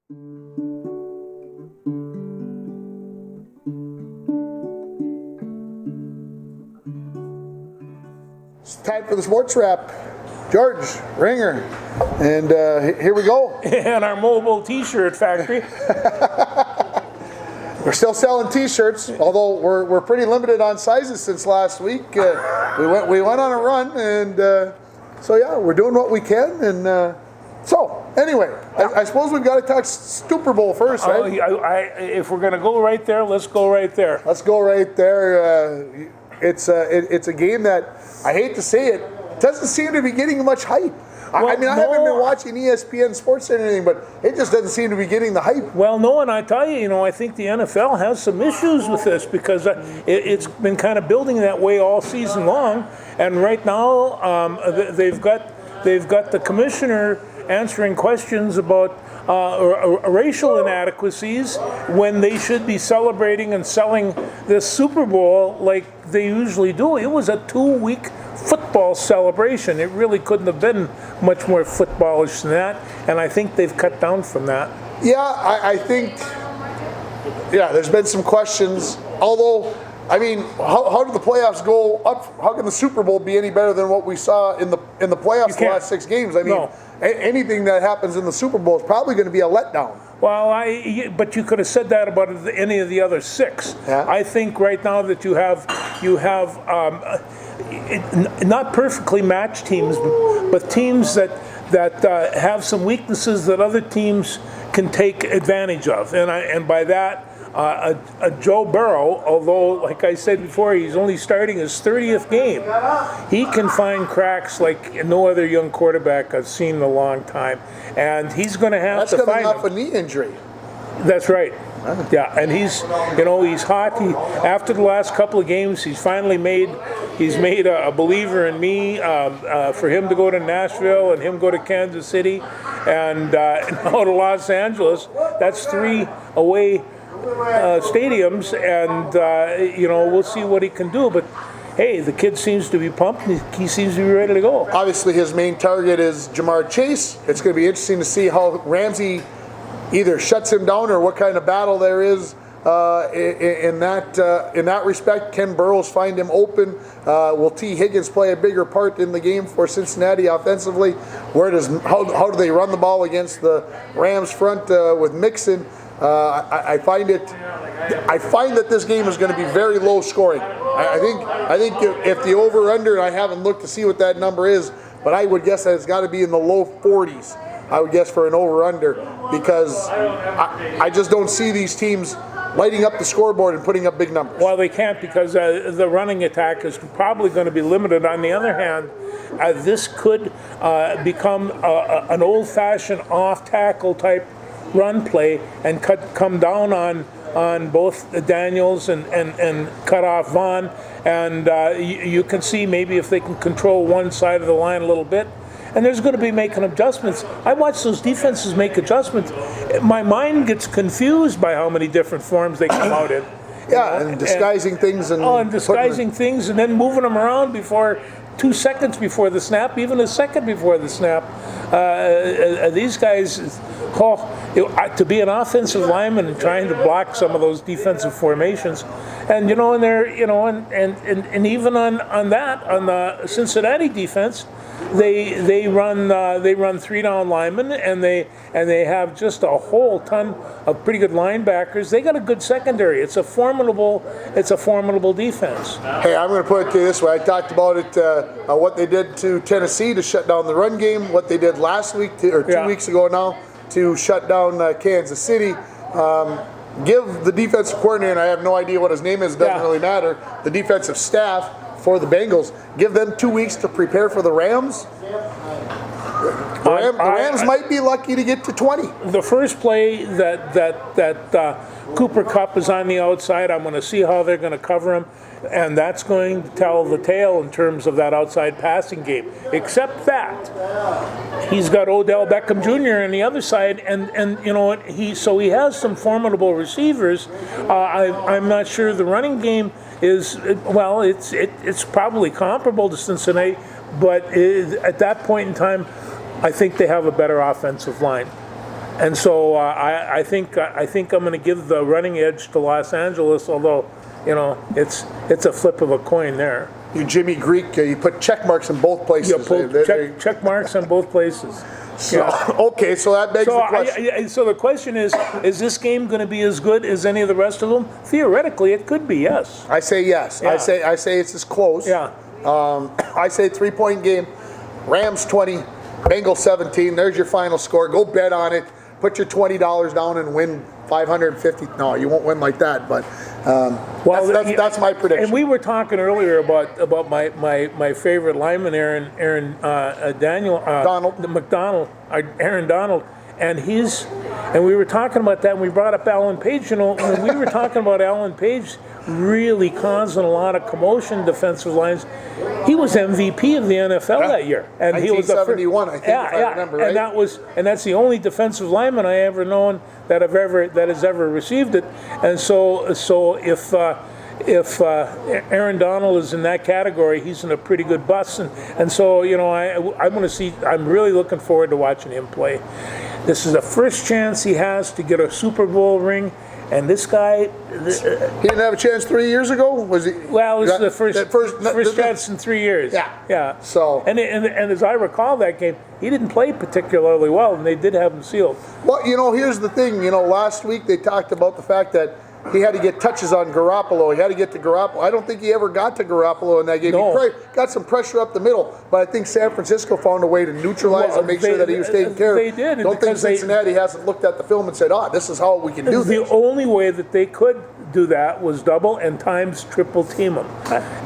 It's time for the sports wrap. George, Ringer, and here we go. And our mobile T-shirt factory. We're still selling T-shirts, although we're pretty limited on sizes since last week. We went on a run, and so yeah, we're doing what we can. And so anyway, I suppose we've got to talk Super Bowl first, right? If we're going to go right there, let's go right there. Let's go right there. It's a game that, I hate to say it, doesn't seem to be getting much hype. I haven't been watching ESPN Sports or anything, but it just doesn't seem to be getting the hype. Well, no, and I tell you, I think the NFL has some issues with this because it's been kind of building that way all season long. And right now, they've got the commissioner answering questions about racial inadequacies when they should be celebrating and selling this Super Bowl like they usually do. It was a 2-week football celebration. It really couldn't have been much more footballish than that, and I think they've cut down from that. Yeah, I think, there's been some questions, although, I mean, how did the playoffs go up? How can the Super Bowl be any better than what we saw in the playoffs the last 6 games? I mean, anything that happens in the Super Bowl is probably going to be a letdown. Well, but you could have said that about any of the other 6. Yeah. I think right now that you have not perfectly matched teams, but teams that have some weaknesses that other teams can take advantage of, and by that. Joe Burrow, although, like I said before, he's only starting his 30th game, he can find cracks like no other young quarterback I've seen in a long time. And he's going to have to find them. That's coming off a knee injury. That's right. Yeah, and he's hot. After the last couple of games, he's made a believer in me for him to go to Nashville and him go to Kansas City and now to Los Angeles. That's 3 away stadiums, and we'll see what he can do. But hey, the kid seems to be pumped. He seems to be ready to go. Obviously, his main target is Jamar Chase. It's going to be interesting to see how Ramsey either shuts him down or what kind of battle there is in that respect. Can Burrows find him open? Will T. Higgins play a bigger part in the game for Cincinnati offensively? How do they run the ball against the Rams front with Mixon? I find that this game is going to be very low scoring. I think if the over/under, I haven't looked to see what that number is, but I would guess that it's got to be in the low 40s. I would guess for an over/under, because I just don't see these teams lighting up the scoreboard and putting up big numbers. Well, they can't, because the running attack is probably going to be limited. On the other hand, this could become an old-fashioned off-tackle type run play and come down on both Daniels and cut off Vaughn, and you can see maybe if they can control one side of the line a little bit. And there's going to be making adjustments. I watch those defenses make adjustments. My mind gets confused by how many different forms they come out in. Yeah, and disguising things. And disguising things and then moving them around before 2 seconds before the snap, even a second before the snap. These guys, to be an offensive lineman and trying to block some of those defensive formations, and they're and even on the Cincinnati defense, they run 3-down linemen, and they have just a whole ton of pretty good linebackers. They got a good secondary. It's a formidable defense. Hey, I'm going to put it to you this way. I talked about it, what they did to Tennessee to shut down the run game, what they did last week or 2 weeks ago now to shut down Kansas City. Give the defensive coordinator, and I have no idea what his name is, it doesn't really matter, the defensive staff for the Bengals, give them 2 weeks to prepare for the Rams. The Rams might be lucky to get to 20. The first play that Cooper Kupp is on the outside, I'm going to see how they're going to cover him, and that's going to tell the tale in terms of that outside passing game. Except that he's got Odell Beckham Jr. on the other side, and he has some formidable receivers. I'm not sure the running game is, well, it's probably comparable to Cincinnati, but at that point in time, I think they have a better offensive line. And so I think I'm going to give the running edge to Los Angeles, although it's a flip of a coin there. You Jimmy Greek, you put check marks in both places. You put check marks on both places. So, okay, so that begs the question. So the question is this game going to be as good as any of the rest of them? Theoretically, it could be, yes. I say yes. Yeah. I say it's as close. Yeah. I say 3-point game. Rams 20, Bengals 17. There's your final score. Go bet on it. Put your $20 down and win $550. No, you won't win like that, but that's my prediction. And we were talking earlier about my favorite lineman, Aaron Donald, and we were talking about that, and we brought up Alan Page. When we were talking about Alan Page really causing a lot of commotion defensive lines, he was MVP of the NFL that year, and he was 1971, I think, if I remember right. And that's the only defensive lineman I ever known that has ever received it. And so if Aaron Donald is in that category, he's in a pretty good bus, and so I'm going to see. I'm really looking forward to watching him play. This is the first chance he has to get a Super Bowl ring. And this guy, he didn't have a chance 3 years ago, was he? Well, this is the first chance in 3 years. Yeah. So and as I recall that game, he didn't play particularly well, and they did have him sealed. Well, here's the thing. Last week they talked about the fact that he had to get touches on Garoppolo. He had to get to Garoppolo. I don't think he ever got to Garoppolo in that game. No. He probably got some pressure up the middle, but I think San Francisco found a way to neutralize and make sure that he was taken care of. They did. Don't think Cincinnati hasn't looked at the film and said, this is how we can do this. The only way that they could do that was double and times triple team them.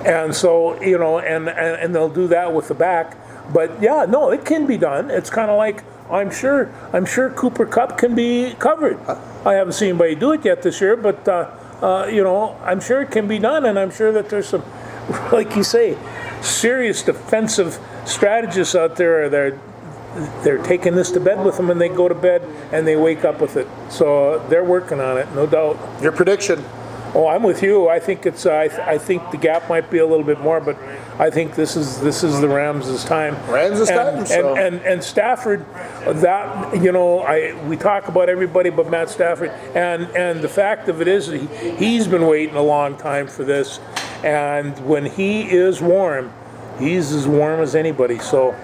And so, and they'll do that with the back. But yeah, no, it can be done. It's kind of like, I'm sure Cooper Kupp can be covered. I haven't seen anybody do it yet this year, but I'm sure it can be done, and I'm sure that there's some, like you say, serious defensive strategists out there. They're taking this to bed with them, and they go to bed and they wake up with it. So they're working on it, no doubt. Your prediction? Oh, I'm with you. I think it's. I think the gap might be a little bit more, but I think this is the Rams' time. And Stafford. That we talk about everybody but Matt Stafford, and the fact of it is he's been waiting a long time for this, and when he is warm, he's as warm as anybody. So.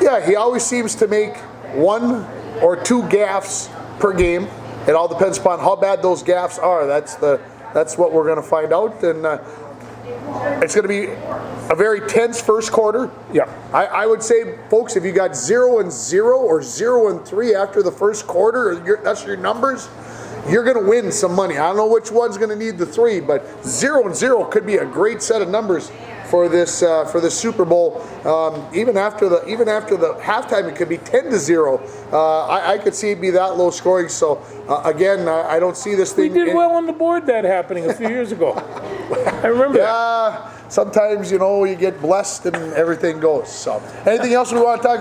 Yeah, he always seems to make 1 or 2 gaffes per game. It all depends upon how bad those gaffes are. That's what we're going to find out, and it's going to be a very tense first quarter. Yeah, I would say, folks, if you got 0-0 or 0-3 after the first quarter, that's your numbers. You're going to win some money. I don't know which one's going to need the 3, but 0-0 could be a great set of numbers for this Super Bowl. Even after the halftime, it could be 10-0. I could see it be that low scoring. So again, I don't see this thing. We did well on the board that happening a few years ago. I remember. Yeah, sometimes you get blessed and everything goes. So anything else we want to talk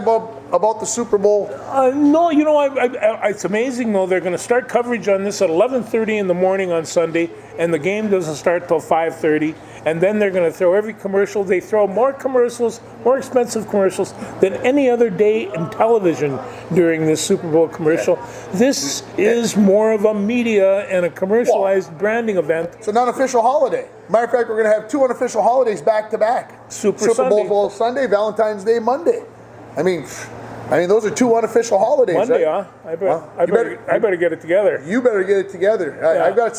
about the Super Bowl? No, it's amazing though. They're going to start coverage on this at 11:30 in the morning on Sunday, and the game doesn't start till 5:30. And then they're going to throw every commercial. They throw more commercials, more expensive commercials than any other day in television during this Super Bowl commercial. This is more of a media and a commercialized branding event. It's an unofficial holiday. Matter of fact, we're going to have 2 unofficial holidays back to back. Super Bowl Sunday, Valentine's Day Monday. I mean, those are 2 unofficial holidays. Monday, right? I better get it together. You better get it together. Yeah. I got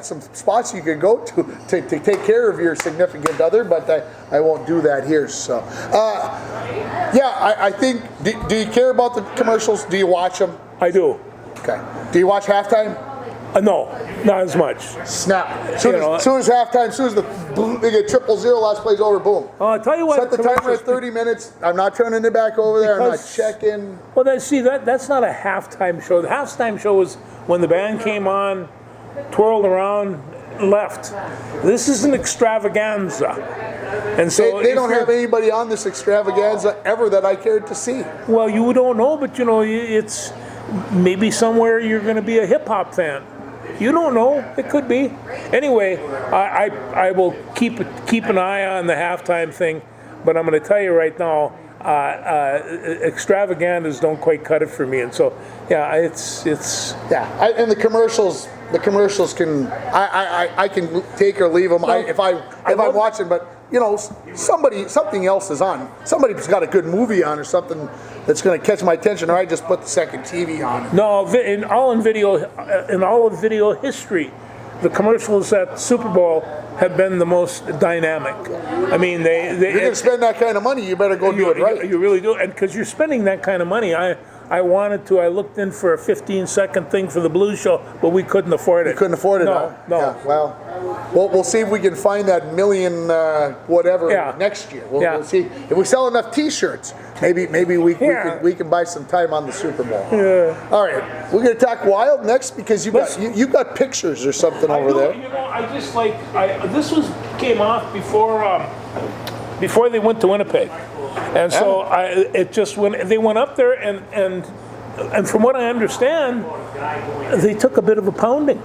some spots you can go to take care of your significant other, but I won't do that here. So, I think. Do you care about the commercials? Do you watch them? I do. Okay. Do you watch halftime? No, not as much. Snap. Soon as halftime, soon as they get 0-0, last play's over, boom. I'll tell you what. Set the timer at 30 minutes. I'm not turning it back over there. I'm not checking. Well, that's not a halftime show. The halftime show was when the band came on, twirled around, left. This is an extravaganza. And so they don't have anybody on this extravaganza ever that I cared to see. Well, you don't know, but it's maybe somewhere you're going to be a hip-hop fan. You don't know. It could be. Anyway, I will keep an eye on the halftime thing, but I'm going to tell you right now, extravaganzas don't quite cut it for me, and so yeah, it's and the commercials can I can take or leave them if I'm watching, but something else is on. Somebody's got a good movie on or something that's going to catch my attention, or I just put the second TV on. No, in all of video history, the commercials at Super Bowl have been the most dynamic. I mean, you're going to spend that kind of money, you better go do it right. You really do, and because you're spending that kind of money, I wanted to. I looked in for a 15-second thing for the Blues show, but we couldn't afford it. You couldn't afford it? No. Yeah, well, we'll see if we can find that million next year. We'll see if we sell enough T-shirts. Maybe we can buy some time on the Super Bowl. Yeah. All right, we're going to talk Wild next because you got pictures or something over there. I just this came off before they went to Winnipeg. And so they went up there and from what I understand, they took a bit of a pounding.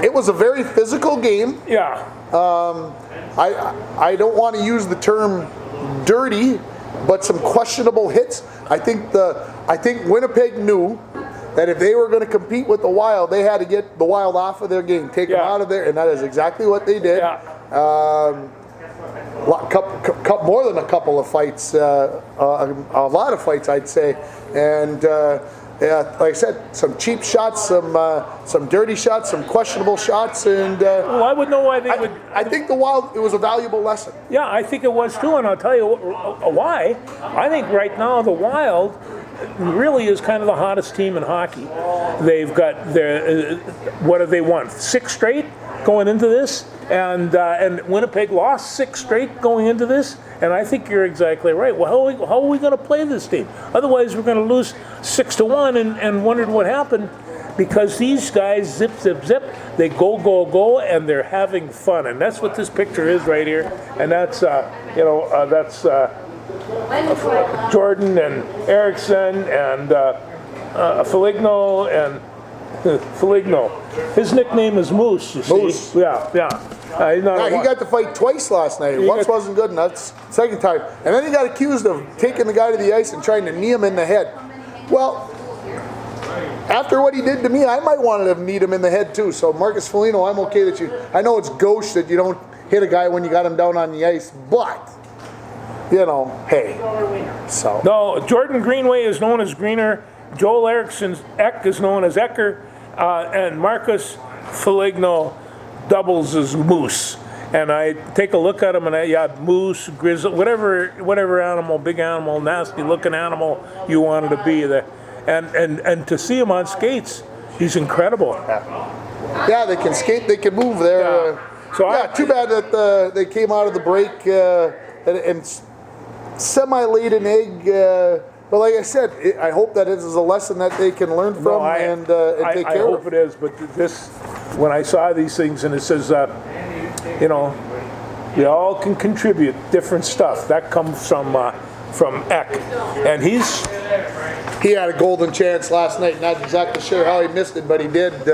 It was a very physical game. Yeah. I don't want to use the term dirty, but some questionable hits. I think Winnipeg knew that if they were going to compete with the Wild, they had to get the Wild off of their game, take them out of there, and that is exactly what they did. Yeah. More than a couple of fights, a lot of fights, I'd say, and like I said, some cheap shots, some dirty shots, some questionable shots, and well, I would know why they would. I think the Wild, it was a valuable lesson. Yeah, I think it was too, and I'll tell you why. I think right now the Wild really is kind of the hottest team in hockey. They've got what have they won? 6 straight going into this. And Winnipeg lost 6 straight going into this, and I think you're exactly right. Well, how are we going to play this team? Otherwise, we're going to lose 6-1 and wondered what happened, because these guys zip, zip, zip. They go, and they're having fun, and that's what this picture is right here. And that's Jordan and Eriksson and Foligno and Foligno. His nickname is Moose. You see? Moose. Yeah. He got to fight twice last night. Once wasn't good enough. Second time. And then he got accused of taking the guy to the ice and trying to knee him in the head. Well, after what he did to me, I might want to knee him in the head too. So Marcus Foligno, I'm okay that I know it's gauche that you don't hit a guy when you got him down on the ice, but hey. So no, Jordan Greenway is known as Greener. Joel Eriksson's Eck is known as Ecker, and Marcus Foligno doubles as Moose. And I take a look at him, and Moose, Grizzly, whatever animal, big animal, nasty looking animal you wanted to be. And to see him on skates, he's incredible. Yeah, they can skate, they can move there. Too bad that they came out of the break and semi-laid an egg. But like I said, I hope that it is a lesson that they can learn from and take care of. I hope it is, but when I saw these things and it says, you all can contribute different stuff. That comes from Eck, and he had a golden chance last night. Not exactly sure how he missed it, but he did.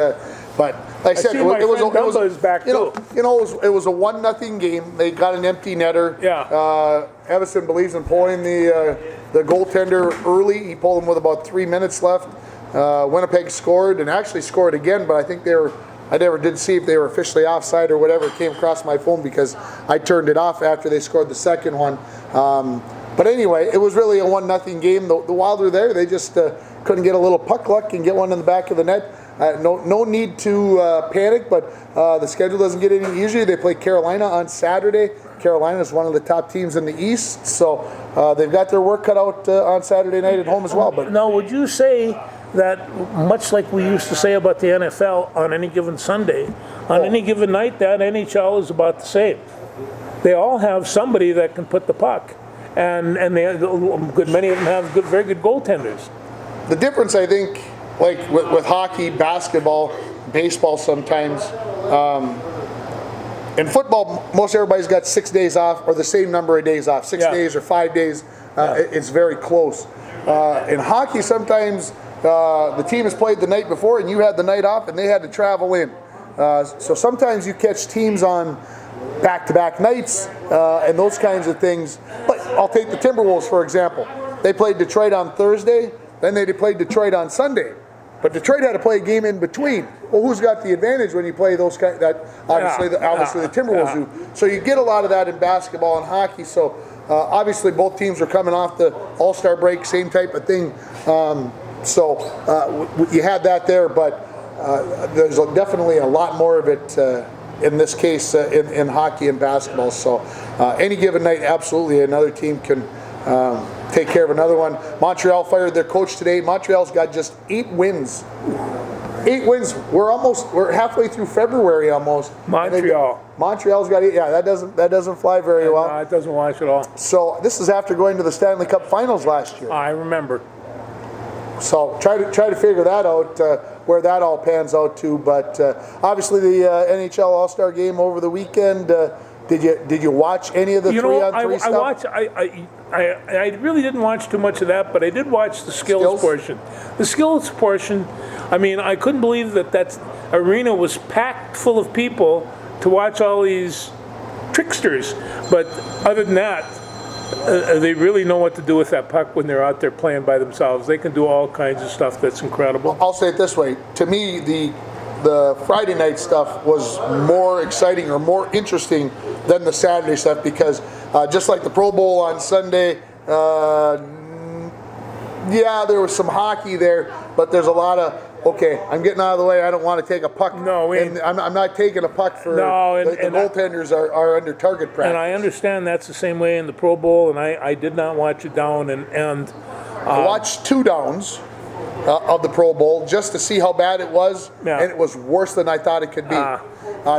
But like I said, it was a 1-0 game. They got an empty netter. Yeah. Evison believes in pulling the goaltender early. He pulled him with about 3 minutes left. Winnipeg scored and actually scored again, but I think I never did see if they were officially offside or whatever. It came across my phone because I turned it off after they scored the second one. But anyway, it was really a 1-0 game. The Wild were there. They just couldn't get a little puck luck and get one in the back of the net. No need to panic, but the schedule doesn't get any easier. They play Carolina on Saturday. Carolina is one of the top teams in the East, so they've got their work cut out on Saturday night at home as well. But now, would you say that, much like we used to say about the NFL, on any given Sunday, on any given night, that NHL is about the same? They all have somebody that can put the puck, and many of them have very good goaltenders. The difference, I think, like with hockey, basketball, baseball sometimes, in football, most everybody's got 6 days off or the same number of days off, 6 days or 5 days. It's very close. In hockey, sometimes the team has played the night before and you had the night off and they had to travel in. So sometimes you catch teams on back-to-back nights and those kinds of things. But I'll take the Timberwolves, for example. They played Detroit on Thursday, then they played Detroit on Sunday. But Detroit had to play a game in between. Well, who's got the advantage when you play those kind? Obviously the Timberwolves do. So you get a lot of that in basketball and hockey. So obviously both teams are coming off the All-Star break, same type of thing. You had that there, but there's definitely a lot more of it in this case in hockey and basketball. So any given night, absolutely another team can take care of another one. Montreal fired their coach today. Montreal's got just 8 wins. 8 wins. We're halfway through February almost. Montreal's got 8. Yeah, that doesn't fly very well. No, it doesn't watch at all. So this is after going to the Stanley Cup Finals last year. I remember. So try to figure that out, where that all pans out to. But obviously the NHL All-Star Game over the weekend. Did you watch any of the 3-on-3 stuff? I really didn't watch too much of that, but I did watch the skills portion. The skills portion, I mean, I couldn't believe that arena was packed full of people to watch all these tricksters. But other than that, they really know what to do with that puck when they're out there playing by themselves. They can do all kinds of stuff that's incredible. I'll say it this way. To me, the Friday night stuff was more exciting or more interesting than the Saturday stuff because just like the Pro Bowl on Sunday, there was some hockey there, but there's a lot of, okay, I'm getting out of the way. I don't want to take a puck. No, I'm not taking a puck for the goaltenders are under target practice. And I understand that's the same way in the Pro Bowl, and I did not watch it down. I watched 2 downs of the Pro Bowl just to see how bad it was, and it was worse than I thought it could be.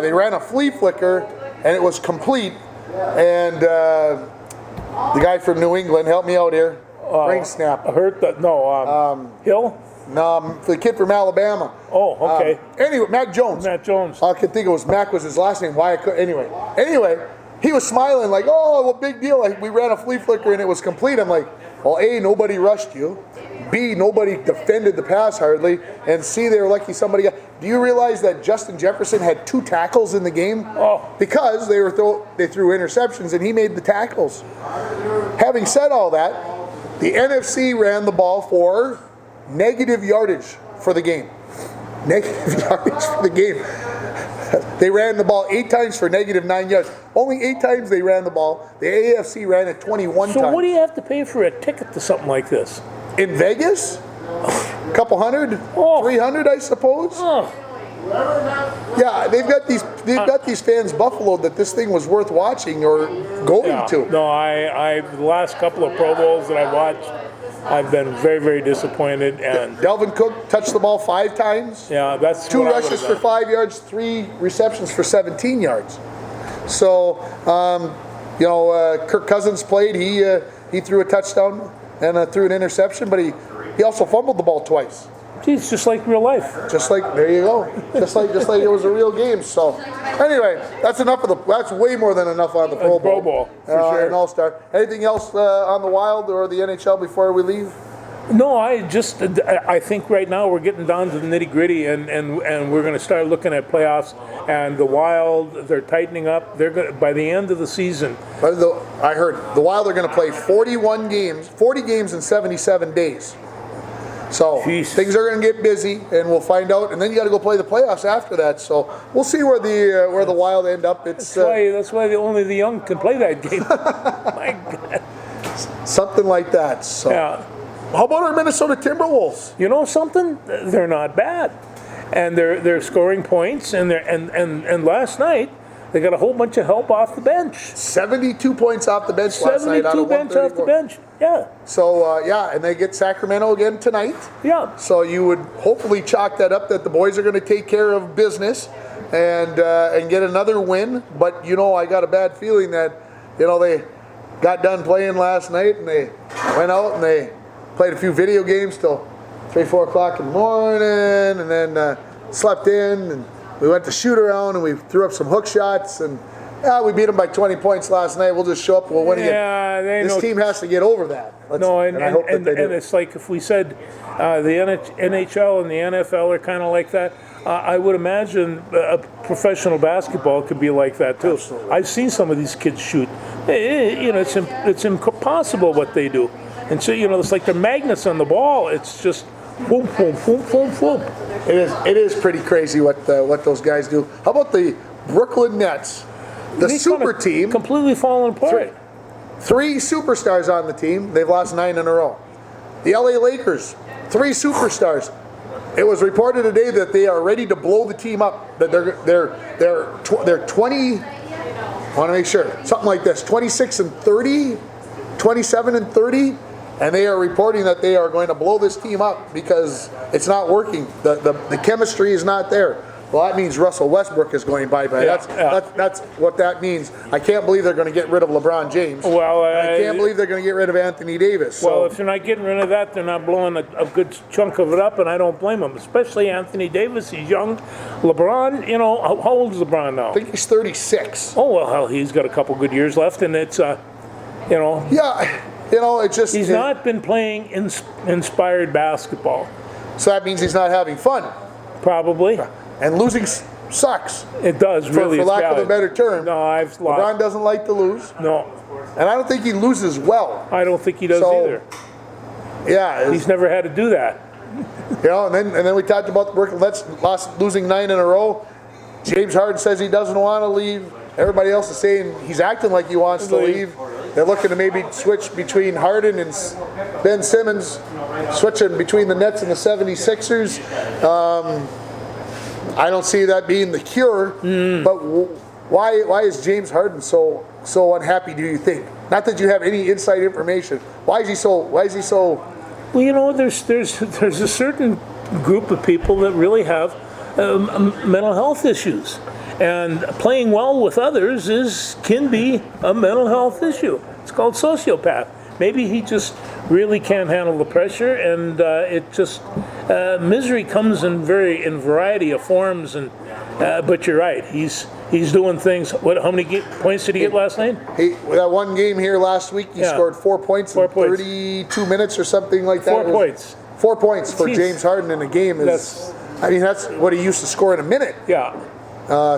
They ran a flea flicker, and it was complete. And the guy from New England, help me out here, brain snap. Hill? No, the kid from Alabama. Oh, okay. Anyway, Mac Jones. Mac Jones. I could think it was Mac was his last name. Why I could anyway, he was smiling like, oh, well, big deal. Like, we ran a flea flicker and it was complete. I'm like, well, A, nobody rushed you. B, nobody defended the pass hardly. And C, they were lucky somebody got. Do you realize that Justin Jefferson had 2 tackles in the game? Oh. Because they threw interceptions and he made the tackles. Having said all that, the NFC ran the ball for negative yardage for the game. Negative yardage for the game. They ran the ball 8 times for negative 9 yards. Only 8 times they ran the ball. The AFC ran it 21 times. So what do you have to pay for a ticket to something like this? In Vegas? A couple hundred? 300, I suppose? Yeah, they've got these fans buffaloed that this thing was worth watching or going to. No, the last couple of Pro Bowls that I watched, I've been very, very disappointed. And Dalvin Cook touched the ball 5 times. Yeah, that's 2 rushes for 5 yards, 3 receptions for 17 yards. So, Kirk Cousins played. He threw a touchdown and threw an interception, but he also fumbled the ball twice. Geez, just like real life. Just like, there you go. Just like it was a real game. So, anyway, that's way more than enough on the Pro Bowl. Pro Bowl, for sure. And All-Star. Anything else on the Wild or the NHL before we leave? No, I think right now we're getting down to the nitty-gritty, and we're going to start looking at playoffs. And the Wild, they're tightening up. They're going by the end of the season. I heard the Wild are going to play 40 games in 77 days. So things are going to get busy, and we'll find out. And then you got to go play the playoffs after that. So we'll see where the Wild end up. That's why only the young can play that game. My God. Something like that. So. Yeah. How about our Minnesota Timberwolves? You know something? They're not bad, and they're scoring points. And last night they got a whole bunch of help off the bench. 72 points off the bench last night. 72 points off the bench. Yeah. So and they get Sacramento again tonight. Yeah. So you would hopefully chalk that up that the boys are going to take care of business and get another win. But I got a bad feeling that they got done playing last night and they went out and they played a few video games till 3-4 o'clock in the morning, and then slept in, and we went to shoot around, and we threw up some hook shots, and we beat them by 20 points last night. We'll just show up. We'll win again. This team has to get over that. And I hope that they do. And it's like if we said the NHL and the NFL are kind of like that, I would imagine professional basketball could be like that too. Absolutely. I've seen some of these kids shoot. It's impossible what they do. And so, it's like they're magnets on the ball. It's just boom, boom, boom, boom, boom. It is pretty crazy what those guys do. How about the Brooklyn Nets, the super team? Completely falling apart. Three superstars on the team. They've lost 9 in a row. The LA Lakers, 3 superstars. It was reported today that they are ready to blow the team up. That they're 20. I want to make sure something like this: 26 and 30, 27 and 30. And they are reporting that they are going to blow this team up because it's not working. The chemistry is not there. Well, that means Russell Westbrook is going bye-bye. That's what that means. I can't believe they're going to get rid of LeBron James. Well, I can't believe they're going to get rid of Anthony Davis. Well, if you're not getting rid of that, they're not blowing a good chunk of it up, and I don't blame them, especially Anthony Davis. He's young. LeBron, how old is LeBron now? I think he's 36. Oh, well, hell, he's got a couple good years left, and it's, Yeah. It's just... He's not been playing inspired basketball. So that means he's not having fun. Probably. And losing sucks. It does, really. For lack of a better term. No, I've lost. LeBron doesn't like to lose. No. And I don't think he loses well. I don't think he does either. Yeah. He's never had to do that. And then we talked about the Brooklyn Nets losing 9 in a row. James Harden says he doesn't want to leave. Everybody else is saying he's acting like he wants to leave. They're looking to maybe switch between Harden and Ben Simmons, switching between the Nets and the 76ers. I don't see that being the cure, but why is James Harden so unhappy, do you think? Not that you have any inside information. Why is he so? Well, there's a certain group of people that really have mental health issues. And playing well with others can be a mental health issue. It's called sociopath. Maybe he just really can't handle the pressure, and misery comes in variety of forms. And but you're right, he's doing things. How many points did he get last night? That one game here last week, he scored 4 points in 32 minutes or something like that. 4 points. 4 points for James Harden in a game that's what he used to score in a minute. Yeah.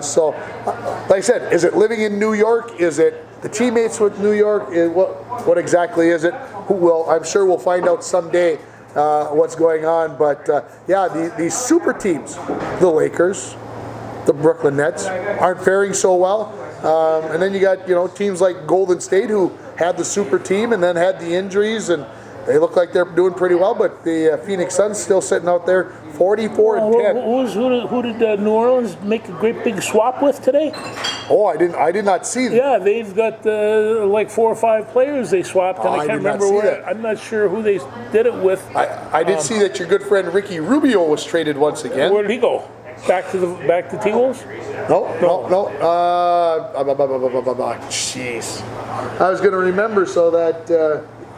So, like I said, is it living in New York? Is it the teammates with New York? What exactly is it? I'm sure we'll find out someday what's going on. But these super teams, the Lakers, the Brooklyn Nets, aren't faring so well. And then you got teams like Golden State who had the super team and then had the injuries, and they look like they're doing pretty well. But the Phoenix Suns still sitting out there 44 and 10. Who did New Orleans make a great big swap with today? Oh, I did not see that. Yeah, they've got like 4 or 5 players they swapped, and I can't remember where. I'm not sure who they did it with. I did see that your good friend Ricky Rubio was traded once again. Where did he go? Back to T-Wolves? No. Jeez. I was going to remember so that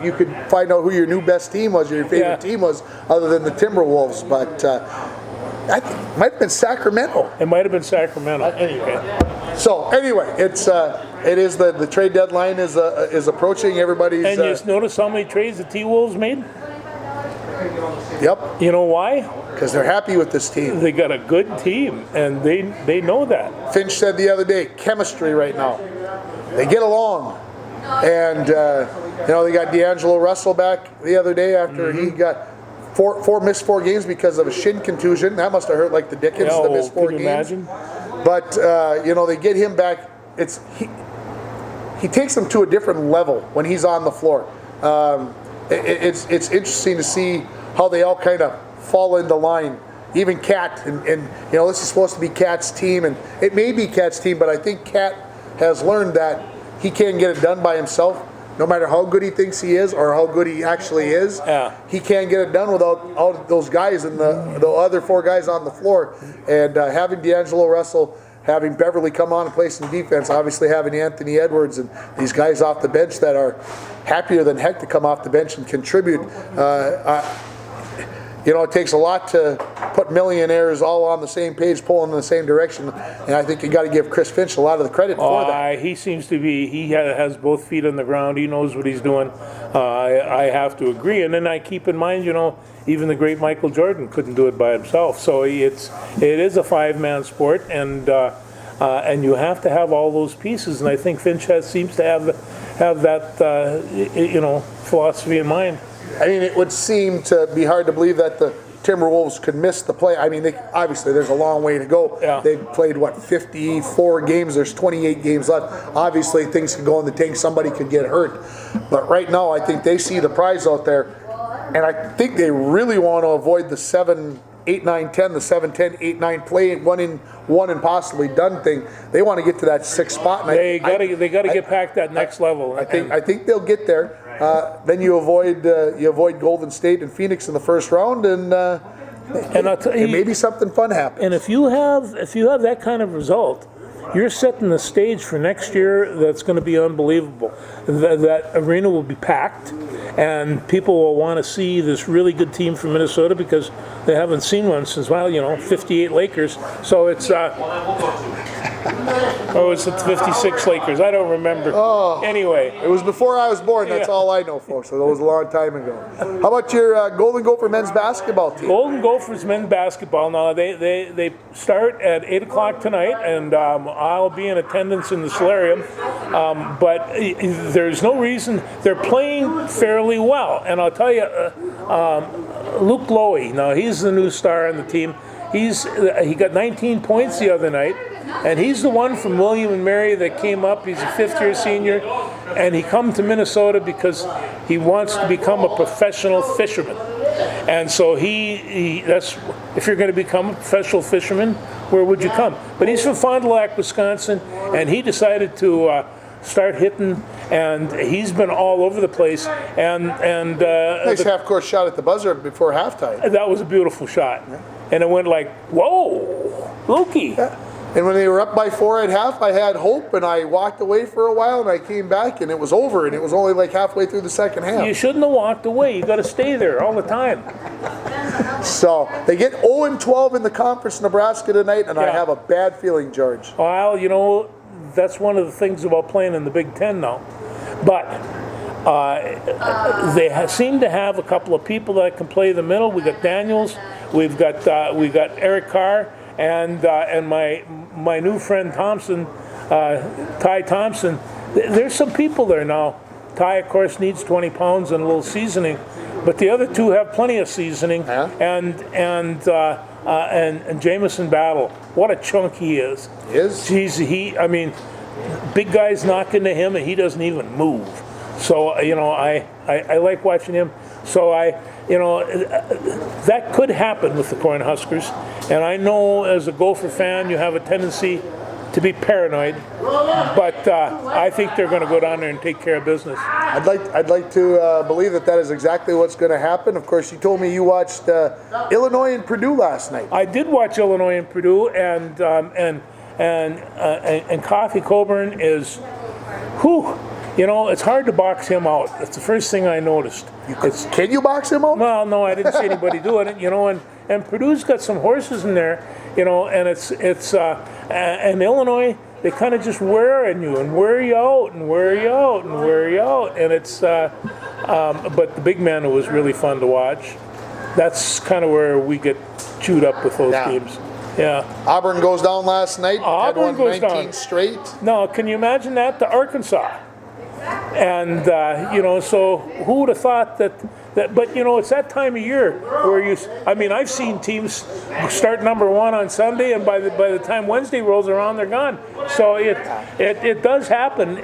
you could find out who your new best team was, your favorite team was, other than the Timberwolves. But it might have been Sacramento. It might have been Sacramento. So anyway, it is the trade deadline is approaching. Everybody's. And you notice how many trades the T-Wolves made? Yep. You know why? Because they're happy with this team. They got a good team, and they know that. Finch said the other day, chemistry right now. They get along. And, they got D'Angelo Russell back the other day after he got missed 4 games because of a shin contusion. That must have hurt like the dickens to miss 4 games. Imagine? But, they get him back. He takes them to a different level when he's on the floor. It's interesting to see how they all kind of fall into line. Even Cat, and this is supposed to be Cat's team, and it may be Cat's team, but I think Cat has learned that he can't get it done by himself. No matter how good he thinks he is or how good he actually is, he can't get it done without all those guys and the other 4 guys on the floor. And having D'Angelo Russell, having Beverly come on and play some defense, obviously having Anthony Edwards and these guys off the bench that are happier than heck to come off the bench and contribute. It takes a lot to put millionaires all on the same page, pulling in the same direction, and I think you got to give Chris Finch a lot of the credit for that. He seems to be. He has both feet on the ground. He knows what he's doing. I have to agree. And then I keep in mind, even the great Michael Jordan couldn't do it by himself. So it is a 5-man sport, and you have to have all those pieces. And I think Finch seems to have that philosophy in mind. I mean, it would seem to be hard to believe that the Timberwolves could miss the play. I mean, obviously there's a long way to go. Yeah. They've played, 54 games. There's 28 games left. Obviously things could go in the tank. Somebody could get hurt. But right now I think they see the prize out there. And I think they really want to avoid the 7, 8, 9, 10, the 7, 10, 8, 9 play, one and possibly done thing. They want to get to that 6th spot. And They got to get past that next level. I think they'll get there. Then you avoid Golden State and Phoenix in the first round, and I'll tell you, maybe something fun happens. And if you have that kind of result, you're setting the stage for next year. That's going to be unbelievable. That arena will be packed, and people will want to see this really good team from Minnesota because they haven't seen one since 58 Lakers. So it's. Or was it 56 Lakers? I don't remember. Oh, anyway. It was before I was born. That's all I know, folks. So that was a long time ago. How about your Golden Gopher men's basketball team? Golden Gophers men's basketball. Now, they start at 8 o'clock tonight, and I'll be in attendance in the solarium. But there's no reason. They're playing fairly well. And I'll tell you, Luke Lowy, now he's the new star on the team. He got 19 points the other night. And he's the one from William and Mary that came up. He's a 5th-year senior, and he come to Minnesota because he wants to become a professional fisherman. And so that's if you're going to become a professional fisherman, where would you come? But he's from Fond du Lac, Wisconsin, and he decided to start hitting, and he's been all over the place. And nice half-court shot at the buzzer before halftime. That was a beautiful shot, and it went like, whoa, Lukey. Yeah. And when they were up by 4 at half, I had hope, and I walked away for a while, and I came back, and it was over, and it was only like halfway through the second half. You shouldn't have walked away. You got to stay there all the time. So they get 0-12 in the conference, Nebraska tonight, and I have a bad feeling, George. Well, that's one of the things about playing in the Big Ten now. But they seem to have a couple of people that can play the middle. We got Daniels. We've got Eric Carr. And my new friend Thompson, Ty Thompson, there's some people there now. Ty, of course, needs 20 pounds and a little seasoning, but the other two have plenty of seasoning. And Jamison Battle, what a chunk he is. Geez, big guys knock into him and he doesn't even move. So I like watching him. So that could happen with the Cornhuskers. And I know as a Gopher fan, you have a tendency to be paranoid, but I think they're going to go down there and take care of business. I'd like to believe that is exactly what's going to happen. Of course, you told me you watched Illinois and Purdue last night. I did watch Illinois and Purdue, and Coffee Coburn is, whew. It's hard to box him out. That's the first thing I noticed. Can you box him out? Well, no, I didn't see anybody doing it. And Purdue's got some horses in there. And and Illinois, they kind of just wear on you and wear you out and wear you out and wear you out. And it's, but the big man was really fun to watch. That's kind of where we get chewed up with those teams. Yeah. Auburn goes down last night. Auburn goes 19 down straight. Now, can you imagine that? To Arkansas. And, so who would have thought that, but, it's that time of year where I've seen teams start number 1 on Sunday, and by the time Wednesday rolls around, they're gone. So it does happen.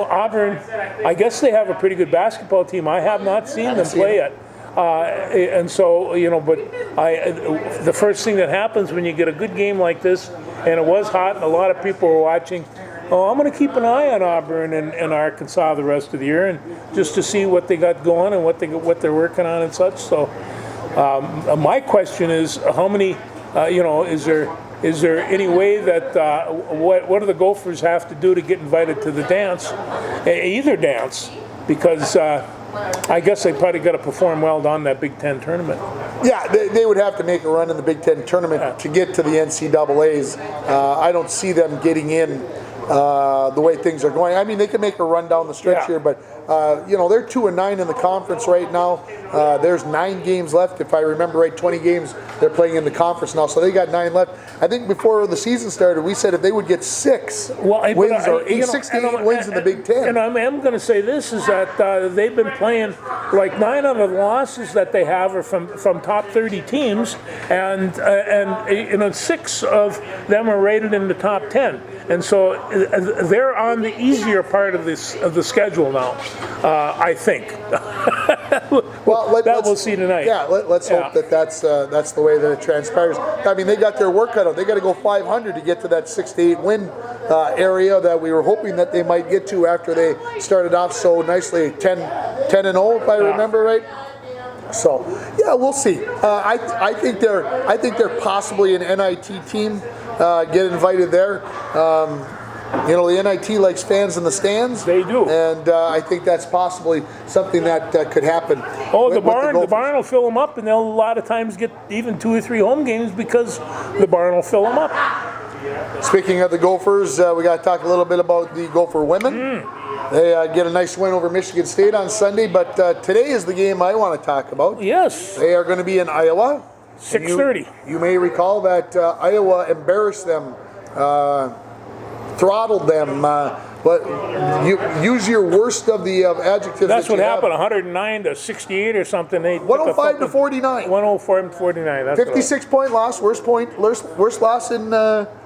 Auburn, I guess they have a pretty good basketball team. I have not seen them play it. The first thing that happens when you get a good game like this, and it was hot and a lot of people were watching, I'm going to keep an eye on Auburn and Arkansas the rest of the year, and just to see what they got going and what they're working on and such. So my question is, how many, is there any way that what do the Gophers have to do to get invited to the dance, either dance, because I guess they probably got to perform well on that Big Ten tournament. Yeah, they would have to make a run in the Big Ten tournament to get to the NCAAs. I don't see them getting in the way things are going. They can make a run down the stretch here, but they're 2-9 in the conference right now. There's 9 games left, if I remember right. 20 games they're playing in the conference now, so they got 9 left. I think before the season started, we said if they would get 6 wins or 6 to 8 wins in the Big Ten. And I'm going to say this is that they've been playing like 9 of the losses that they have are from top 30 teams, and 6 of them are rated in the top 10. And so they're on the easier part of the schedule now, I think. Well, we'll see tonight. Yeah, let's hope that's the way that it transpires. I mean, they got their work cut out. They got to go 500 to get to that 6 to 8 win area that we were hoping that they might get to after they started off so nicely, 10-0 if I remember right. So yeah, we'll see. I think they're possibly an NIT team. Get invited there. The NIT likes fans in the stands. They do, and I think that's possibly something that could happen. Oh, the barn will fill them up, and they'll a lot of times get even 2 or 3 home games because the barn will fill them up. Speaking of the Gophers, we got to talk a little bit about the Gopher women. They get a nice win over Michigan State on Sunday, but today is the game I want to talk about. Yes. They are going to be in Iowa. 6:30. You may recall that Iowa embarrassed them, throttled them. But you use your worst of the adjectives. That's what happened. 109 to 68 or something. 105 to 49. 104 to 49. That's 56-point loss. Worst loss in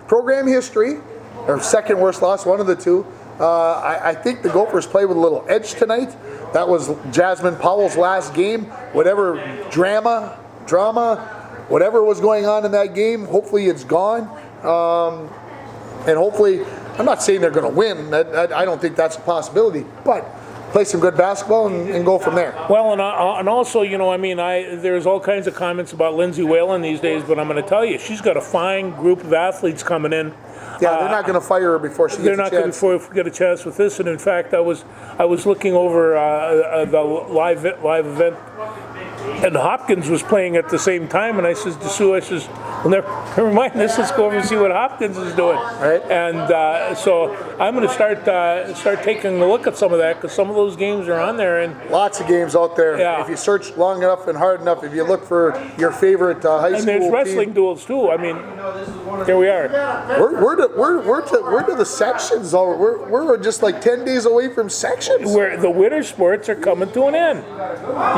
program history, or second worst loss. One of the two. I think the Gophers played with a little edge tonight. That was Jasmine Powell's last game. Whatever drama, whatever was going on in that game, hopefully it's gone. And hopefully, I'm not saying they're going to win. I don't think that's a possibility. But play some good basketball and go from there. Well, and also, there's all kinds of comments about Lindsay Whalen these days, but I'm going to tell you, she's got a fine group of athletes coming in. Yeah, they're not going to fire her before she gets a chance. They're not going to get a chance with this. And in fact, I was looking over the live event, and Hopkins was playing at the same time. And I says to Sue, well, never mind this. Let's go over and see what Hopkins is doing. Right. And so I'm going to start taking a look at some of that because some of those games are on there. And lots of games out there. Yeah. If you search long enough and hard enough, if you look for your favorite high school and there's wrestling team. duels too. I mean, here we are. We're to the sections. We're just like 10 days away from sections. Where the winter sports are coming to an end.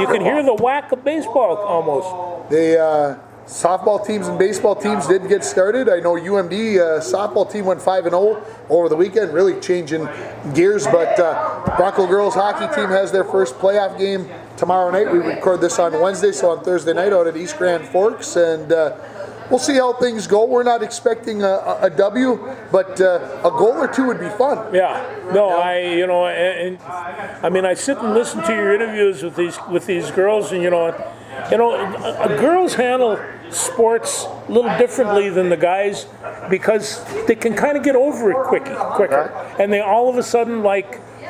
You can hear the whack of baseball almost. The softball teams and baseball teams did get started. I know UMD softball team went 5-0 over the weekend, really changing gears. But Bronco girls hockey team has their first playoff game tomorrow night. We record this on Wednesday, so on Thursday night out at East Grand Forks, and we'll see how things go. We're not expecting a W, but a goal or two would be fun. Yeah. No, I sit and listen to your interviews with these girls, and girls handle sports a little differently than the guys because they can kind of get over it quicker, and they all of a sudden we're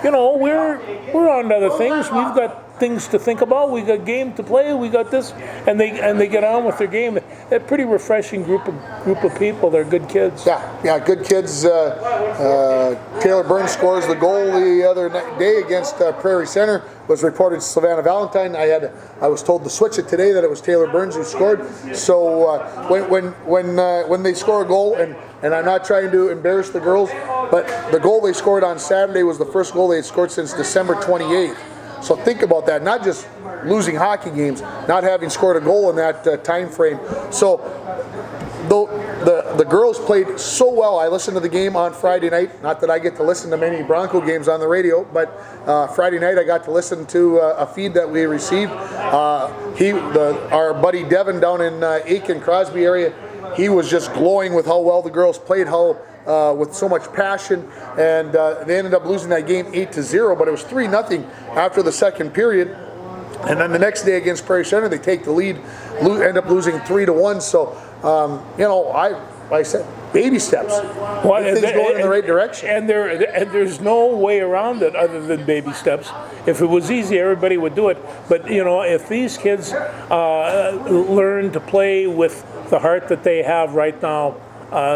on to other things. We've got things to think about. We got game to play. We got this, and they get on with their game. They're a pretty refreshing group of people. They're good kids. Yeah, good kids. Taylor Burns scores the goal the other day against Prairie Center. Was reported to Savannah Valentine. I was told to switch it today that it was Taylor Burns who scored. So when they score a goal, and I'm not trying to embarrass the girls, but the goal they scored on Saturday was the first goal they had scored since December 28th. So think about that, not just losing hockey games, not having scored a goal in that time frame. So the girls played so well. I listened to the game on Friday night. Not that I get to listen to many Bronco games on the radio, but Friday night I got to listen to a feed that we received. Our buddy Devin down in Aiken, Crosby area, he was just glowing with how well the girls played, with so much passion, and they ended up losing that game 8-0, but it was 3-0 after the second period. And then the next day against Prairie Center, they take the lead, end up losing 3-1. So, I said, baby steps. Well, things going in the right direction. And there's no way around it other than baby steps. If it was easy, everybody would do it. But, if these kids learn to play with the heart that they have right now,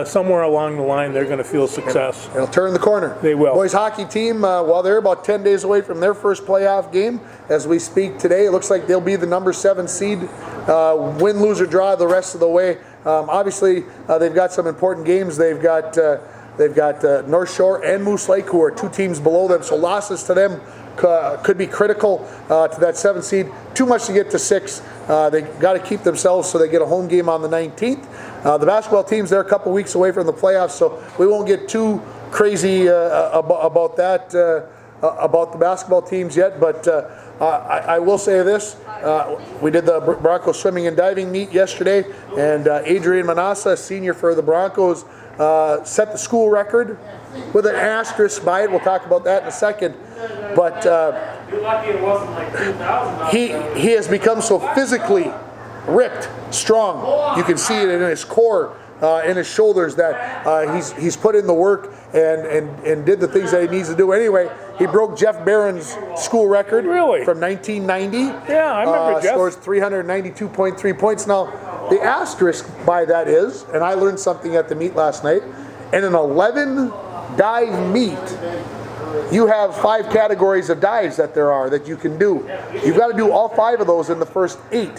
somewhere along the line they're going to feel success. They'll turn the corner. They will. Boys hockey team, while they're about 10 days away from their first playoff game, as we speak today, it looks like they'll be the number 7 seed, win, lose, or draw the rest of the way. Obviously, they've got some important games. They've got North Shore and Moose Lake, who are 2 teams below them, so losses to them could be critical to that 7th seed. Too much to get to 6. They got to keep themselves so they get a home game on the 19th. The basketball teams, they're a couple weeks away from the playoffs, so we won't get too crazy about that, about the basketball teams yet. But I will say this. We did the Broncos swimming and diving meet yesterday, and Adrian Manassa, senior for the Broncos, set the school record with an asterisk by it. We'll talk about that in a second. But You're lucky it wasn't like 2,000. he has become so physically ripped, strong. You can see it in his core, in his shoulders, that he's put in the work and did the things that he needs to do. Anyway, he broke Jeff Barron's school record from 1990. Yeah, I remember Jeff. Scores 392.3 points. Now, the asterisk by that is, and I learned something at the meet last night, in an 11 dive meet, you have 5 categories of dives that you can do. You've got to do all 5 of those in the first 8.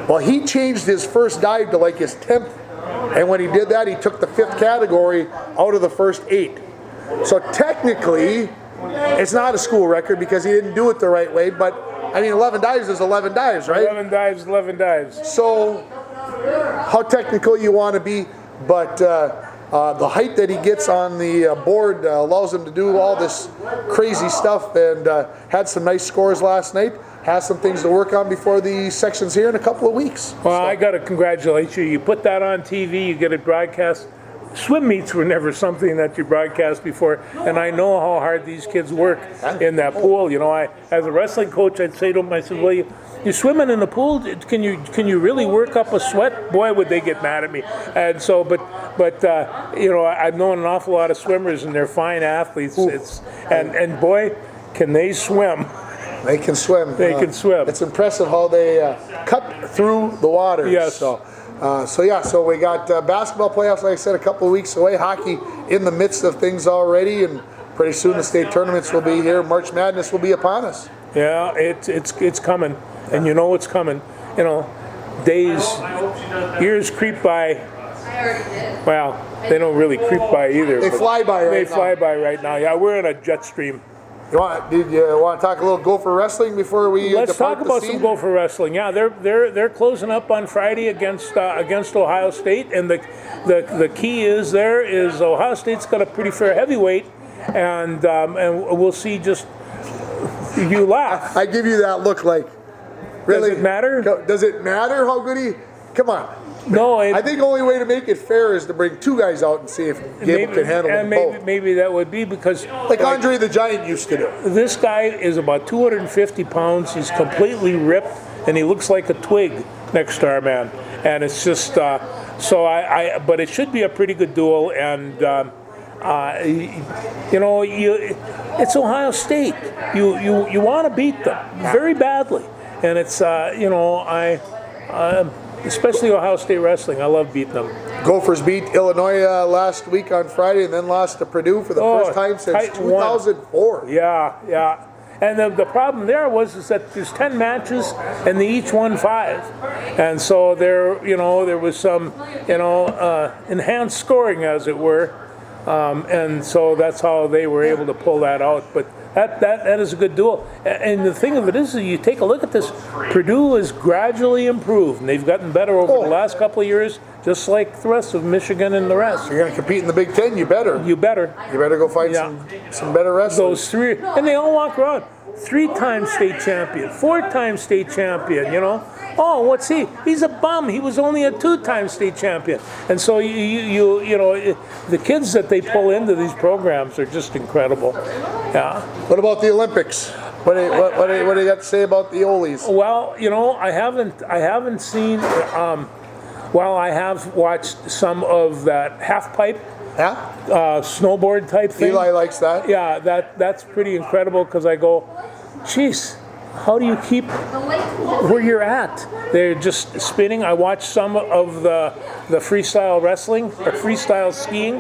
Well, he changed his first dive to like his 10th, and when he did that, he took the 5th category out of the first 8. So technically, it's not a school record because he didn't do it the right way, but I mean, 11 dives is 11 dives, right? 11 dives, 11 dives. So, how technical you want to be, but the height that he gets on the board allows him to do all this crazy stuff, and had some nice scores last night. Has some things to work on before the sections here in a couple of weeks. Well, I got to congratulate you. You put that on TV, you get it broadcast. Swim meets were never something that you broadcast before, and I know how hard these kids work in that pool. You know, as a wrestling coach, I'd say to them, I said, well, you're swimming in the pool. Can you really work up a sweat? Boy, would they get mad at me. And so, but you know, I've known an awful lot of swimmers, and they're fine athletes. And boy, can they swim. They can swim. They can swim. It's impressive how they cut through the water. Yes. So we got basketball playoffs, like I said, a couple of weeks away. Hockey in the midst of things already, and pretty soon the state tournaments will be here. March Madness will be upon us. Yeah, it's coming, and you know it's coming. You know, days, years creep by. Well, they don't really creep by either. They fly by right now. They fly by right now. Yeah, we're in a jet stream. You want to talk a little Gopher wrestling before we Let's depart talk about the some scene? Gopher wrestling. Yeah, they're closing up on Friday against Ohio State, and the key is Ohio State's got a pretty fair heavyweight, and we'll see. Just you laugh. I give you that look like, really? Does it matter? Does it matter how good he? Come on. No, I think the only way to make it fair is to bring 2 guys out and see if Gable can handle them both. Maybe that would be because Like Andre the Giant used to do. this guy is about 250 pounds. He's completely ripped, and he looks like a twig next to our man. And it's just but it should be a pretty good duel. And you know, it's Ohio State. You want to beat them very badly, and it's especially Ohio State wrestling. I love beating them. Gophers beat Illinois last week on Friday, and then lost to Purdue for the first time since 2004. Yeah. And the problem there is that there's 10 matches, and they each won 5, and so there was some enhanced scoring, as it were, and so that's how they were able to pull that out. But that is a good duel. And the thing of it is you take a look at this, Purdue has gradually improved, and they've gotten better over the last couple of years, just like the rest of Michigan and the rest. You're going to compete in the Big Ten, you better. You better Go find some better wrestlers. Those 3, and they all walk around. 3-time state champion, 4-time state champion, you know. Oh, what's he? He's a bum. He was only a 2-time state champion. And so you know, the kids that they pull into these programs are just incredible. Yeah. What about the Olympics? What do you got to say about the Olies? Well, you know, I haven't seen. Well, I have watched some of that half pipe. Yeah? Snowboard type thing. Eli likes that. Yeah, that's pretty incredible because I go, geez, how do you keep where you're at? They're just spinning. I watched some of the freestyle wrestling or freestyle skiing,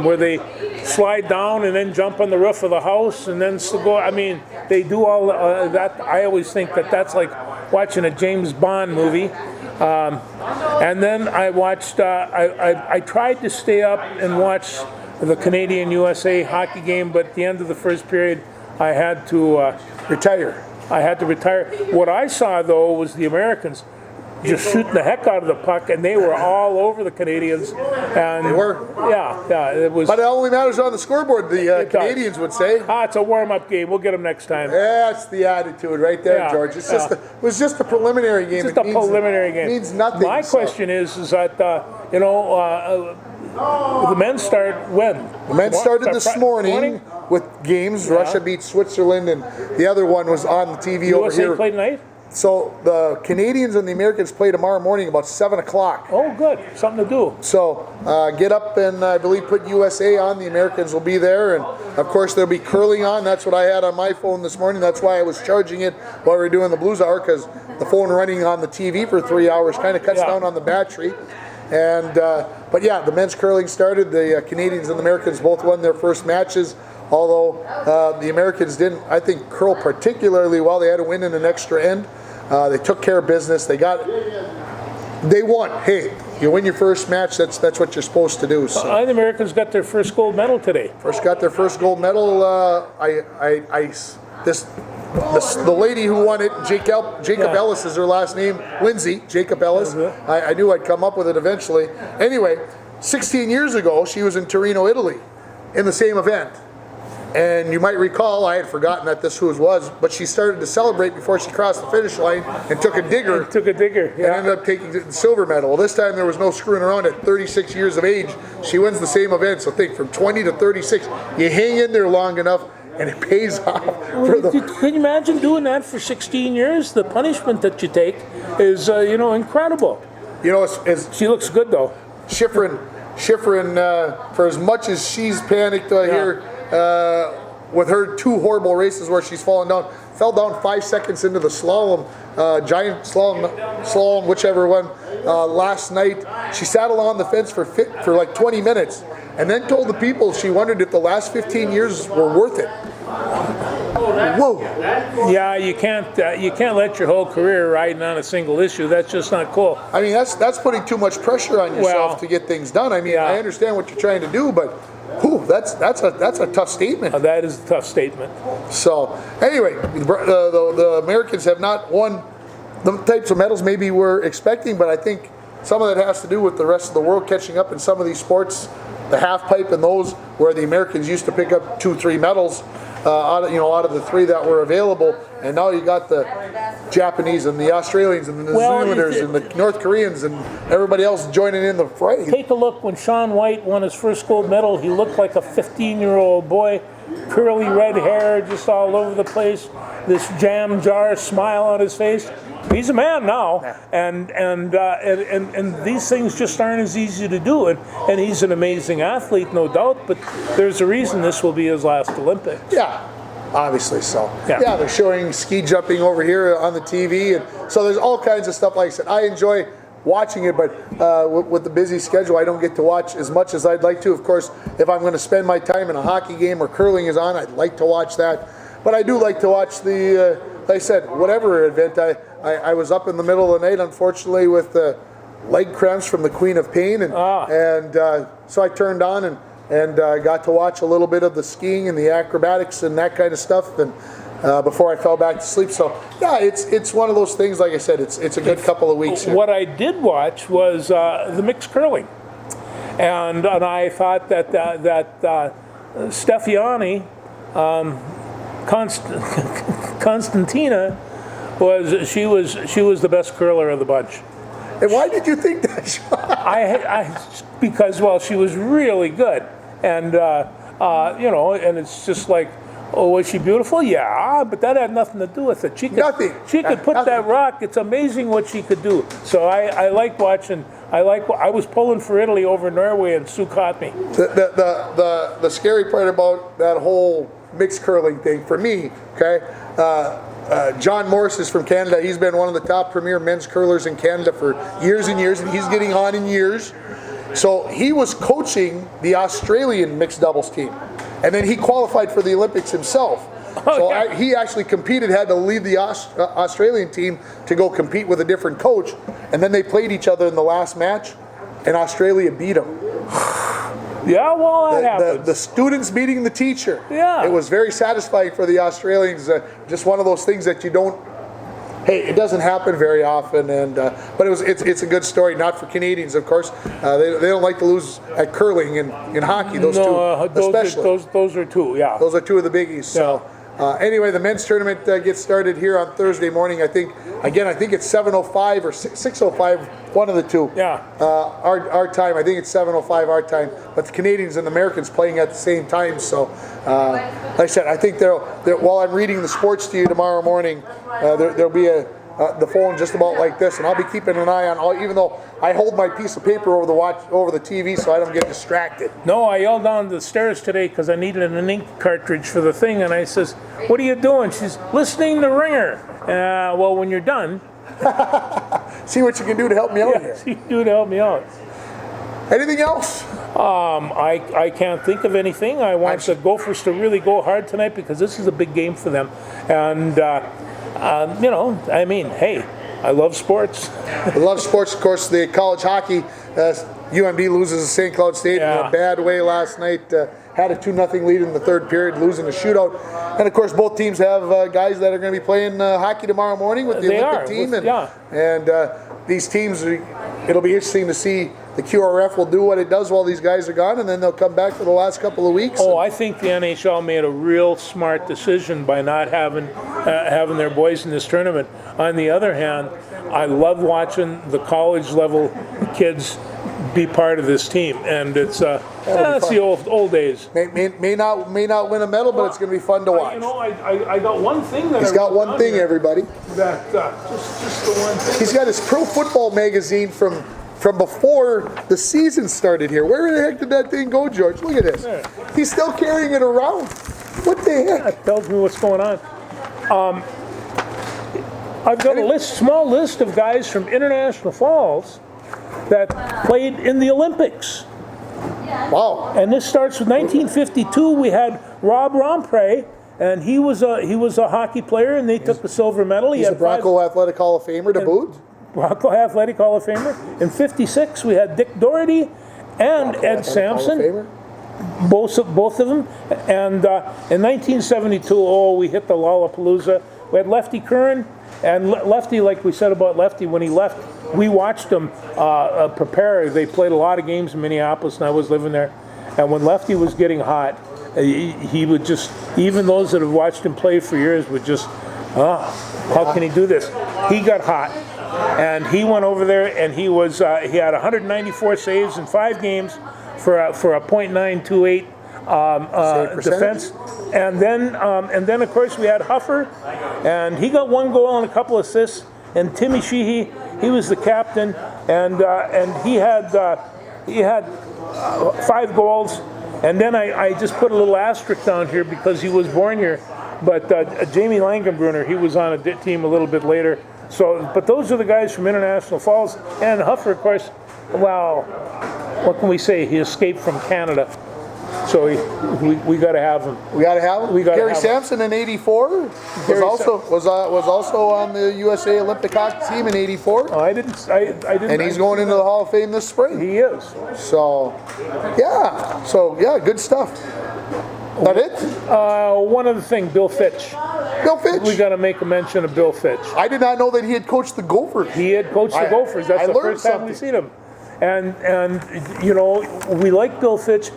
where they slide down and then jump on the roof of the house and then go. I mean, they do all that. I always think that that's like watching a James Bond movie. And then I watched. I tried to stay up and watch the Canadian-USA hockey game, but at the end of the first period, I had to retire. I had to retire. What I saw, though, was the Americans just shooting the heck out of the puck, and they were all over the Canadians. And They were. Yeah, it was. But it only matters on the scoreboard, the Canadians would say. It's a warm-up game. We'll get them next time. That's the attitude right there, Yeah, George. It was just a preliminary game. Just a preliminary game. It means nothing. My question is that, the men start when? The men started this morning with games. Yeah. Russia beat Switzerland, and the other one was on the TV over USA here. played tonight? So the Canadians and the Americans play tomorrow morning about 7 o'clock. Oh, good. Something to do. So get up and I believe put USA on. The Americans will be there. And of course there'll be curling on. That's what I had on my phone this morning. That's why I was charging it while we were doing the Blues Hour, because the phone running on the TV for 3 hours kind of cuts down on the battery. And but yeah, the men's curling started. The Canadians and the Americans both won their first matches. Although the Americans didn't, I think, curl particularly well. They had to win in an extra end. They took care of business. They won. Hey, you win your first match. That's what you're supposed to do. So. The Americans got their first gold medal today. Got their first gold medal. The lady who won it, Jacob Ellis is her last name. Lindsay Jacob Ellis. I knew I'd come up with it eventually. Anyway, 16 years ago, she was in Torino, Italy, in the same event. And you might recall, I had forgotten that this was, but she started to celebrate before she crossed the finish line and took a digger. Yeah. And ended up taking the silver medal. Well, this time there was no screwing around. At 36 years of age, she wins the same event. So think, from 20 to 36, you hang in there long enough, and it pays off. Can you imagine doing that for 16 years? The punishment that you take is, incredible. She looks good, though. Schifrin, for as much as she's panicked here, with her two horrible races where she's fallen down, fell down 5 seconds into the slalom, giant slalom, whichever one, last night. She sat along the fence for like 20 minutes, and then told the people she wondered if the last 15 years were worth it. Whoa! Yeah, you can't let your whole career riding on a single issue. That's just not cool. I mean, that's putting too much pressure on yourself to get things done. I mean, I understand what you're trying to do, but. That's a tough statement. That is a tough statement. So anyway, the Americans have not won the types of medals maybe we're expecting, but I think some of that has to do with the rest of the world catching up in some of these sports, the half pipe and those where the Americans used to pick up 2-3 medals out of the 3 that were available, and now you got the Japanese and the Australians and the New Zealanders and the North Koreans and everybody else joining in the fray. Take a look. When Shaun White won his first gold medal, he looked like a 15-year-old boy, curly red hair just all over the place, this jam jar smile on his face. He's a man now, and these things just aren't as easy to do. And he's an amazing athlete, no doubt. But there's a reason this will be his last Olympics. Yeah, obviously so. Yeah, they're showing ski jumping over here on the TV, and so there's all kinds of stuff. Like I said, I enjoy watching it, but with the busy schedule, I don't get to watch as much as I'd like to. Of course, if I'm going to spend my time in a hockey game or curling is on, I'd like to watch that. But I do like to watch the, like I said, whatever event. I was up in the middle of the night, unfortunately, with leg cramps from the Queen of Pain, and so I turned on and got to watch a little bit of the skiing and the acrobatics and that kind of stuff, and before I fell back to sleep. So yeah, it's one of those things. Like I said, it's a good couple of weeks here. What I did watch was the mixed curling, and I thought that Stefiani, Constantina, she was the best curler of the bunch. And why did you think that? Because she was really good, and and it's just like, oh, was she beautiful? Yeah, but that had nothing to do with it. She could put that rock. It's amazing what she could do. So I like watching. I was pulling for Italy over Norway, and Sue caught me. The scary part about that whole mixed curling thing for me, okay, John Morris is from Canada. He's been one of the top premier men's curlers in Canada for years and years, and he's getting on in years. So he was coaching the Australian mixed doubles team, and then he qualified for the Olympics himself. He actually competed, had to leave the Australian team to go compete with a different coach, and then they played each other in the last match, and Australia beat him. Yeah, well, that happens. The students beating the teacher. Yeah. It was very satisfying for the Australians. Just one of those things that you don't. Hey, it doesn't happen very often, and but it's a good story. Not for Canadians, of course. They don't like to lose at curling and in hockey. Those two, especially. Those are two. Yeah. Those are two of the biggies. So. Anyway, the men's tournament gets started here on Thursday morning. I think it's 7:05 or 6:05, one of the two. Yeah. Our time. I think it's 7:05 our time. But the Canadians and the Americans playing at the same time. So, like I said, I think they'll while I'm reading the sports to you tomorrow morning, there'll be the phone just about like this, and I'll be keeping an eye on all. Even though I hold my piece of paper over the TV, so I don't get distracted. No, I yelled down the stairs today because I needed an ink cartridge for the thing, and I says, "What are you doing?" She's listening to Ringer. Well, when you're done, see what you can do to help me out here. See what you can do to help me out. Anything else? I can't think of anything. I want the Gophers to really go hard tonight because this is a big game for them, and. I mean, hey, I love sports. I love sports, of course. The college hockey, UMD loses to St. Cloud State in a bad way last night. Had a 2-0 lead in the third period, losing a shootout. And of course, both teams have guys that are going to be playing hockey tomorrow morning with the Olympic team. And these teams, it'll be interesting to see. The QRF will do what it does while these guys are gone, and then they'll come back for the last couple of weeks. Oh, I think the NHL made a real smart decision by not having their boys in this tournament. On the other hand, I love watching the college level kids be part of this team, and it's the old days. May not win a medal, but it's going to be fun to watch. I got one thing that he's got one thing, everybody. That just the one thing. He's got his Pro Football magazine from before the season started here. Where the heck did that thing go, George? Look at this. Yeah. He's still carrying it around. What the heck? That tells me what's going on. I've got a small list of guys from International Falls that played in the Olympics. Wow. And this starts with 1952. We had Rob Rompre, and he was a hockey player, and they took the silver medal. He's a Bronco Athletic Hall of Famer to boot. Bronco Athletic Hall of Famer. In 56, we had Dick Doherty and Bronco Ed Sampson, both of them. And in 1972, we hit the Lollapalooza. We had Lefty Curran, and Lefty, like we said about Lefty, when he left, we watched him prepare. They played a lot of games in Minneapolis, and I was living there. And when Lefty was getting hot, he would just, even those that have watched him play for years would just, how can he do this? He got hot. And he went over there, and he had 194 saves in 5 games for a .928 defense. And then of course we had Huffer, and he got 1 goal and a couple assists. And Timmy Sheehy, he was the captain, and he had 5 goals. And then I just put a little asterisk down here because he was born here. But Jamie Langenbrunner, he was on a team a little bit later. So, but those are the guys from International Falls. And Huffer, of course, well, what can we say? He escaped from Canada. So we got to have him. We got to have him. Gary Sampson in '84 was also on the USA Olympic hockey team in '84. Oh, I didn't. And he's going into the Hall of Fame this spring. He is. So, yeah, good stuff. That it? One other thing, Bill Fitch. Bill Fitch. We got to make a mention of Bill Fitch. I did not know that he had coached the Gophers. He had coached the Gophers. That's the first time we've seen him. And we like Bill Fitch.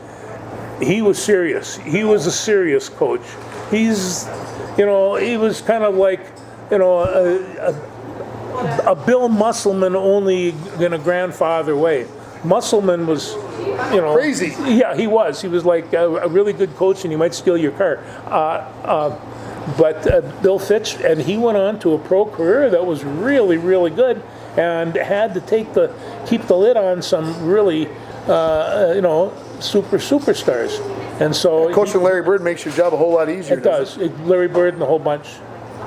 He was serious. He was a serious coach. He was kind of like, a Bill Musselman only in a grandfather way. Musselman was, crazy. Yeah, he was. He was like a really good coach, and he might steal your car. But Bill Fitch, and he went on to a pro career that was really, really good, and had to keep the lid on some really, superstars. And so coaching Larry Bird makes your job a whole lot easier. It does. Larry Bird and the whole bunch.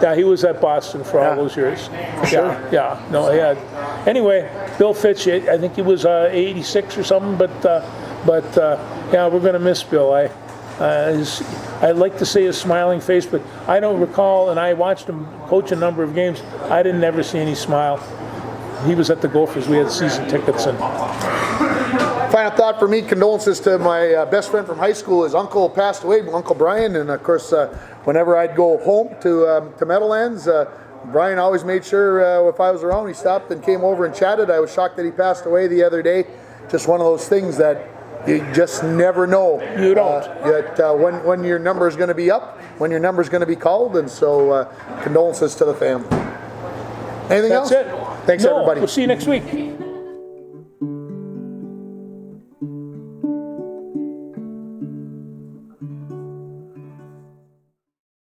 Yeah, he was at Boston for all those years. sure. Yeah. No, he had. Anyway, Bill Fitch, I think he was 86 or something, but yeah, we're going to miss Bill. I'd like to see his smiling face, but I don't recall, and I watched him coach a number of games, I didn't ever see any smile. He was at the Gophers. We had season tickets. And Final thought for me, condolences to my best friend from high school. His uncle passed away, Uncle Brian, and of course, whenever I'd go home to Meadowlands, Brian always made sure if I was around, he stopped and came over and chatted. I was shocked that he passed away the other day. Just one of those things that you just never know. You don't. When your number is going to be up, when your number is going to be called, and so condolences to the family. Anything else? that's it. Thanks, No, everybody. We'll see you next week.